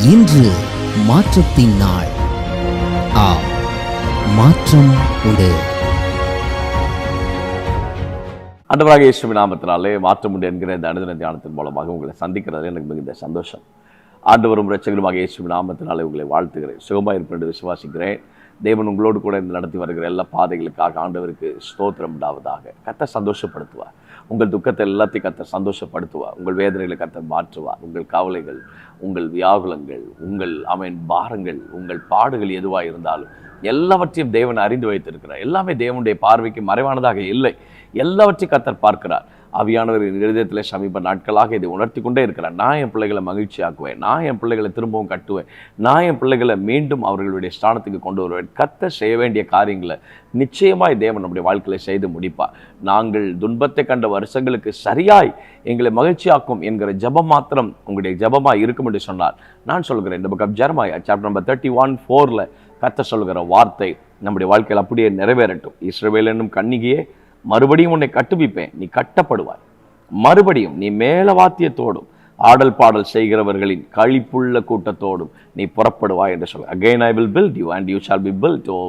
இன்று மாற்றத்தின் நாள். மாற்றம் உண்டு. ஆண்டவராகிய இயேசுவின் நாமத்தினாலே மாற்றம் உண்டு என்கிற இந்த அனுதின தியானத்தின் மூலமாக உங்களை சந்திக்கிறது எனக்கு மிகுந்த சந்தோஷம். ஆண்டவரும் இரட்சகருமாகிய இயேசுவின் நாமத்தினாலே உங்களை வாழ்த்துகிறேன். சுகமாக இருப்பேன் என்று விசுவாசிக்கிறேன். தேவன் உங்களோடு கூட இந்த நடத்தி வருகிற எல்லா பாதைகளுக்காக ஆண்டவருக்கு ஸ்தோத்திரம் உண்டாவதாக. கர்த்தர் சந்தோஷப்படுத்துவார். உங்கள் துக்கத்தை எல்லாத்தையும் கர்த்தர் சந்தோஷப்படுத்துவார். உங்கள் வேதனைகளை கர்த்தர் மாற்றுவார். உங்கள் கவலைகள், உங்கள் வியாகுலங்கள், உங்கள் பாரங்கள், உங்கள் பாடுகள் எதுவாக இருந்தாலும் எல்லாவற்றையும் தேவன் அறிந்து வைத்திருக்கிறார். எல்லாமே தேவனுடைய பார்வைக்கு மறைவானதாக இல்லை. எல்லாவற்றையும் கர்த்தர் பார்க்கிறார். ஆவியானவர் இருதயத்தில் சமீப நாட்களாக இதை உணர்த்தி கொண்டே இருக்கிறார். நான் என் பிள்ளைகளை மகிழ்ச்சி ஆக்குவேன், நான் என் பிள்ளைகளை திரும்பவும் கட்டுவேன், நான் என் பிள்ளைகளை மீண்டும் அவர்களுடைய ஸ்தானத்துக்கு கொண்டு வருவேன். கர்த்தர் செய்ய வேண்டிய காரியங்களை நிச்சயமாய் தேவன் நம்முடைய வாழ்க்கையில் செய்து முடிப்பார். நாங்கள் துன்பத்தை கண்ட வருஷங்களுக்கு சரியாய் எங்களை மகிழ்ச்சியாக்கும் என்கிற ஜபம் மாத்திரம் உங்களுடைய ஜபமாக இருக்கும் என்று சொன்னார். நான் சொல்கிறேன், இந்த book of Jeremiah chapter number 31:4 கர்த்தர் சொல்கிற வார்த்தை நம்முடைய வாழ்க்கையில் அப்படியே நிறைவேறட்டும். இஸ்ரவேல் என்னும் கன்னிகையே, மறுபடியும் உன்னை கட்டுவிப்பேன், நீ கட்டப்படுவாய். மறுபடியும் நீ மேலவாத்தியத்தோடும் ஆடல் பாடல் செய்கிறவர்களின் களிப்புள்ள கூட்டத்தோடும் நீ புறப்படுவாய் என்று சொல்ல. Again I will build you and you shall be built, O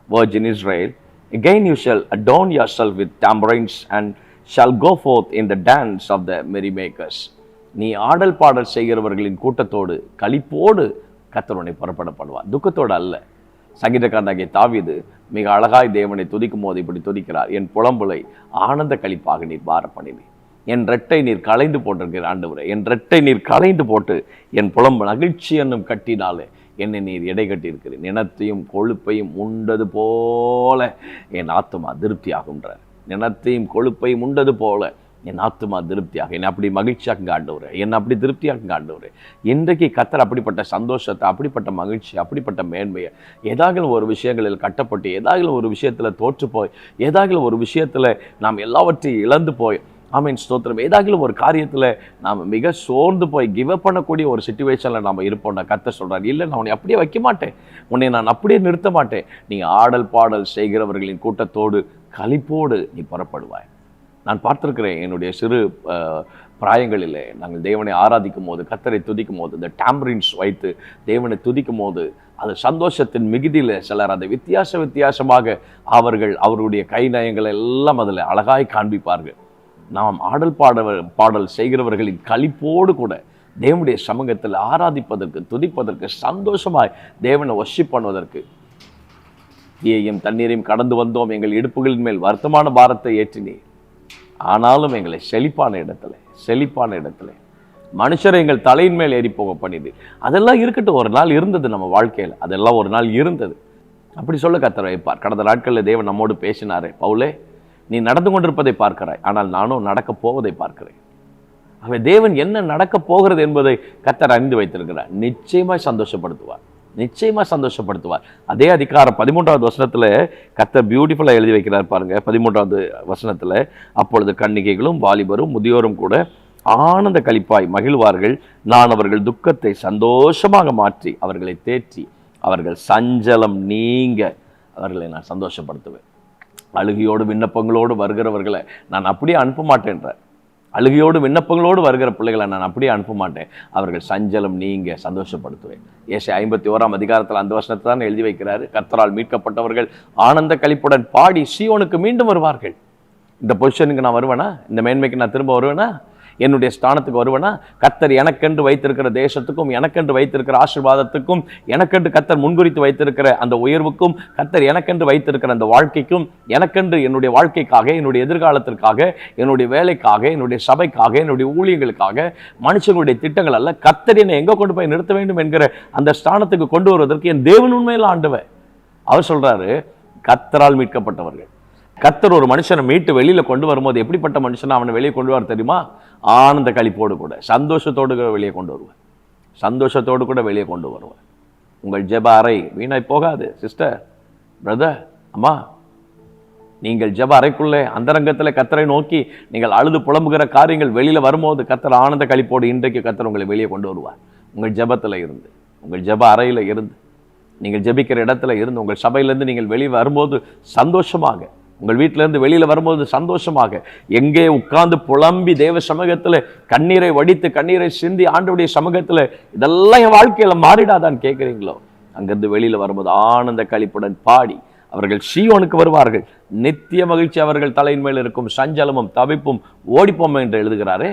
Virgin Israel. Again you shall adorn yourself with tambourines and shall go forth in the dance of the merrymakers. நீ ஆடல் பாடல் செய்கிறவர்களின் கூட்டத்தோடு களிப்போடு கர்த்தர் உன்னை புறப்படப்படுவார், துக்கத்தோடு அல்ல. சங்கீதக்காரனாகிய தாவீது மிக அழகாய் தேவனை துதிக்கும் போது இப்படி துதிக்கிறார். என் புலம்புலை ஆனந்த களிப்பாக நீர் பார பண்ணினீர், என் ரெட்டை நீர் களைந்து போட்டிருக்கிற ஆண்டவரே, என் ரெட்டை நீர் களைந்து போட்டு என் புலம்பு மகிழ்ச்சி என்னும் கட்டினாலே என்னை நீர் எடை கட்டியிருக்கிறேன். நினத்தையும் கொழுப்பையும் உண்டது போல என் ஆத்துமா திருப்தியாகுன்றார். நினத்தையும் கொழுப்பையும் உண்டது போல என் ஆத்துமா திருப்தியாக, என்னை அப்படி மகிழ்ச்சியாக ஆண்டவரே, என்னை அப்படி திருப்தியாக ஆண்டவரே. இன்றைக்கு கர்த்தர் அப்படிப்பட்ட சந்தோஷத்தை, அப்படிப்பட்ட மகிழ்ச்சி, அப்படிப்பட்ட மேன்மையை, ஏதாகிலும் ஒரு விஷயங்களில் கட்டப்பட்டு, ஏதாகிலும் ஒரு விஷயத்தில் தோற்று போய், ஏதாகிலும் ஒரு விஷயத்தில் நாம் எல்லாவற்றையும் இழந்து போய், ஆமீன் ஸ்தோத்திரம், ஏதாகிலும் ஒரு காரியத்தில் நாம் மிக சோர்ந்து போய் கிவ் அப் பண்ணக்கூடிய ஒரு சிச்சுவேஷனில் நாம் இருப்போம்னா கர்த்தர் சொல்கிறார், இல்லை நான் உன்னை அப்படியே வைக்க மாட்டேன், உன்னை நான் அப்படியே நிறுத்த மாட்டேன். நீ ஆடல் பாடல் செய்கிறவர்களின் கூட்டத்தோடு களிப்போடு நீ புறப்படுவாய். நான் பார்த்துருக்கிறேன் என்னுடைய சிறு பிராயங்களில் நாங்கள் தேவனை ஆராதிக்கும் போது, கர்த்தரை துதிக்கும் போது, இந்த டாம்பரின்ஸ் வைத்து தேவனை துதிக்கும் போது அது சந்தோஷத்தின் மிகுதியில் சிலர் அதை வித்தியாசமாக அவர்களுடைய கை நயங்களை எல்லாம் அதில் அழகாய் காண்பிப்பார்கள். நாம் ஆடல் பாடல் செய்கிறவர்களின் களிப்போடு கூட தேவனுடைய சமூகத்தில் ஆராதிப்பதற்கு, துதிப்பதற்கு, சந்தோஷமாய் தேவனை வொர்ஷிப் பண்ணுவதற்கு, தீயையும் தண்ணீரையும் கடந்து வந்தோம், எங்கள் இடுப்புகளின் மேல் வருத்தமான பாரத்தை ஏற்றினீர், ஆனாலும் எங்களை செழிப்பான இடத்துல மனுஷரை எங்கள் தலையின் மேல் ஏறி போக பண்ணினீர். அதெல்லாம் இருக்கட்டும், ஒரு நாள் இருந்தது நம்ம வாழ்க்கையில், அதெல்லாம் ஒரு நாள் இருந்தது. அப்படி சொல்ல கர்த்தர் வைப்பார். கடந்த நாட்களில் தேவன் நம்மோடு பேசினாரே, பவுலே நீ நடந்து கொண்டிருப்பதை பார்க்கிறாய், ஆனால் நானும் நடக்க போவதை பார்க்கிறேன். ஆகவே தேவன் என்ன நடக்க போகிறது என்பதை கர்த்தர் அறிந்து வைத்திருக்கிறார். நிச்சயமா சந்தோஷப்படுத்துவார். அதே அதிகாரம் 13வது வசனத்தில் கர்த்தர் பியூட்டிஃபுல்லாக எழுதி வைக்கிறார் பாருங்க. 13வது வசனத்தில், அப்பொழுது கன்னிகைகளும் வாலிபரும் முதியோரும் கூட ஆனந்த களிப்பாய் மகிழ்வார்கள், நான் அவர்கள் துக்கத்தை சந்தோஷமாக மாற்றி அவர்களை தேற்றி அவர்கள் சஞ்சலம் நீங்க அவர்களை நான் சந்தோஷப்படுத்துவேன். அழுகையோடு விண்ணப்பங்களோடு வருகிறவர்களை நான் அப்படியே அனுப்ப மாட்டேன்றார். அழுகையோடு விண்ணப்பங்களோடு வருகிற பிள்ளைகளை நான் அப்படியே அனுப்ப மாட்டேன், அவர்கள் சஞ்சலம் நீங்க சந்தோஷப்படுத்துவேன். ஏசாயா 51ஆம் அதிகாரத்தில் அந்த வசனத்தை தான் எழுதி வைக்கிறாரு. கர்த்தரால் மீட்கப்பட்டவர்கள் ஆனந்த களிப்புடன் பாடி சீயோனுக்கு மீண்டும் வருவார்கள். இந்த பொசிஷனுக்கு நான் வருவேனா? இந்த மேன்மைக்கு நான் திரும்ப வருவேனா? என்னுடைய ஸ்தானத்துக்கு வருவேனா? கர்த்தர் எனக்கென்று வைத்திருக்கிற தேசத்துக்கும், எனக்கென்று வைத்திருக்கிற ஆசீர்வாதத்துக்கும், எனக்கென்று கர்த்தர் முன்குறித்து வைத்திருக்கிற அந்த உயர்வுக்கும், கர்த்தர் எனக்கென்று வைத்திருக்கிற அந்த வாழ்க்கைக்கும், எனக்கென்று என்னுடைய வாழ்க்கைக்காக, என்னுடைய எதிர்காலத்திற்காக, என்னுடைய வேலைக்காக, என்னுடைய சபைக்காக, என்னுடைய ஊழியர்களுக்காக, மனுஷங்களுடைய திட்டங்கள் அல்ல, கர்த்தர் என்னை எங்கே கொண்டு போய் நிறுத்த வேண்டும் என்கிற அந்த ஸ்தானத்துக்கு கொண்டு வருவதற்கு என் தேவன் உண்மையில் ஆண்டவர். அவர் சொல்றாரு, கர்த்தரால் மீட்கப்பட்டவர்கள். கர்த்தர் ஒரு மனுஷனை மீட்டு வெளியில கொண்டு வரும்போது எப்படிப்பட்ட மனுஷனை அவனை வெளியே கொண்டு வர தெரியுமா? ஆனந்த களிப்போடு கூட, சந்தோஷத்தோடு கூட வெளியே கொண்டு வருவார். உங்கள் ஜெப அறை வீணாய் போகாது. சிஸ்டர், பிரதர், அம்மா, நீங்கள் ஜெப அறைக்குள்ளே அந்தரங்கத்தில் கர்த்தரை நோக்கி நீங்கள் அழுது புலம்புகிற காரியங்கள் வெளியில வரும்போது கர்த்தர் ஆனந்த களிப்போடு இன்றைக்கு கர்த்தர் உங்களை வெளியே கொண்டு வருவார். உங்கள் ஜெபத்தில் இருந்து, உங்கள் ஜெப அறையில் இருந்து, நீங்கள் ஜெபிக்கிற இடத்துல இருந்து, உங்கள் சபையிலிருந்து நீங்கள் வெளியே வரும்போது சந்தோஷமாக உங்கள் வீட்டிலேருந்து வெளியில் வரும்போது சந்தோஷமாக எங்கே உட்கார்ந்து புலம்பி தேவ சமூகத்தில் கண்ணீரை வடித்து கண்ணீரை சிந்தி ஆண்டவருடைய சமூகத்தில் இதெல்லாம் என் வாழ்க்கையில் மாறிடாதான்னு கேட்குறீங்களோ, அங்கிருந்து வெளியில் வரும்போது ஆனந்த களிப்புடன் பாடி அவர்கள் சீயோனுக்கு வருவார்கள். நித்திய மகிழ்ச்சி அவர்கள் தலையின் மேல் இருக்கும், சஞ்சலமும் தவிப்பும் ஓடிப்போம் என்று எழுதுகிறாரே.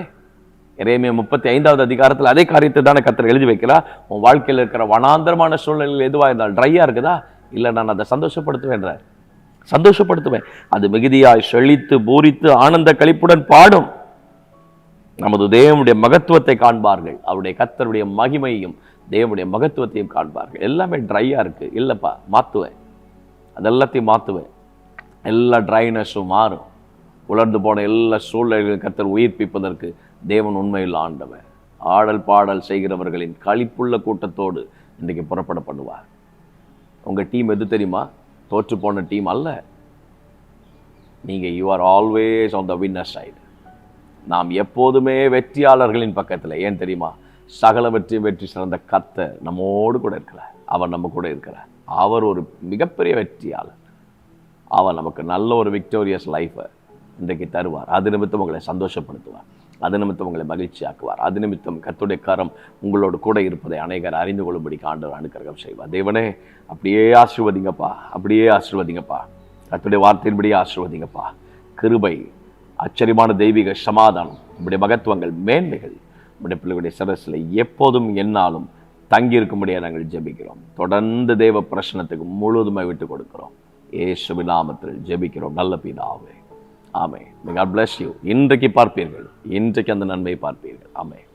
எரேமியா 35வது அதிகாரத்தில் அதே காரியத்தை தானே கர்த்தர் எழுதி வைக்கிறார். உன் வாழ்க்கையில் இருக்கிற வனாந்தரமான சூழ்நிலையில் எதுவாக இருந்தால் ட்ரையா இருக்குதா, இல்லை நான் அதை சந்தோஷப்படுத்துவேன், சந்தோஷப்படுத்துவேன். அது மிகுதியாய் செழித்து பூரித்து ஆனந்த களிப்புடன் பாடும். நமது தேவனுடைய மகத்துவத்தை காண்பார்கள், அவருடைய கர்த்தருடைய மகிமையும் தேவனுடைய மகத்துவத்தையும் காண்பார்கள். எல்லாமே ட்ரையா இருக்கு, இல்லப்பா மாத்துவேன், அதெல்லாத்தையும் மாத்துவேன். எல்லா ட்ரைனஸும் மாறும். உலர்ந்து போன எல்லா சூழ்நிலைகளும் கர்த்தர் உயிர்ப்பிப்பதற்கு தேவன் உண்மையில் ஆண்டவர். ஆடல் பாடல் செய்கிறவர்களின் களிப்புள்ள கூட்டத்தோடு இன்றைக்கு புறப்பட பண்ணுவார். உங்கள் டீம் எது தெரியுமா? தோற்று போன டீம் அல்ல. நீங்கள் you are always on the winner side. நாம் எப்போதுமே வெற்றியாளர்களின் பக்கத்தில். ஏன் தெரியுமா? சகல வெற்றி சிறந்த கர்த்தர் நம்மோடு கூட இருக்கிறார். அவர் நம்ம கூட இருக்கிறார். அவர் ஒரு மிகப்பெரிய வெற்றியாளர். அவர் நமக்கு நல்ல ஒரு விக்டோரியஸ் லைஃபை இன்றைக்கு தருவார். அது நிமித்தம் உங்களை சந்தோஷப்படுத்துவார், அது நிமித்தம் உங்களை மகிழ்ச்சியாக்குவார், அது நிமித்தம் கர்த்தருடைய கரம் உங்களோடு கூட இருப்பதை அநேகர் அறிந்து கொள்ளும்படி ஆண்டவர் அனுக்கிரகம் செய்வார். தேவனே, அப்படியே ஆசீர்வதிங்கப்பா, அப்படியே ஆசீர்வதிங்கப்பா, கர்த்தருடைய வார்த்தையின்படியே ஆசீர்வதிங்கப்பா. கிருபை, ஆச்சரியமான தெய்வீக சமாதானம், இப்படி மகத்துவங்கள், மேன்மைகள் நம்முடைய பிள்ளைகளுடைய சரசில் எப்போதும் என்னாலும் தங்கியிருக்கும்படியாக நாங்கள் ஜெபிக்கிறோம். தொடர்ந்து தேவ பிரசனத்துக்கு முழுவதுமாய் விட்டு கொடுக்கிறோம். இயேசுவின் நாமத்தில் ஜெபிக்கிறோம் நல்ல பிதாவே, ஆமென். God bless you. இன்றைக்கு பார்ப்பீர்கள், இன்றைக்கு அந்த நன்மையை பார்ப்பீர்கள். ஆமென்.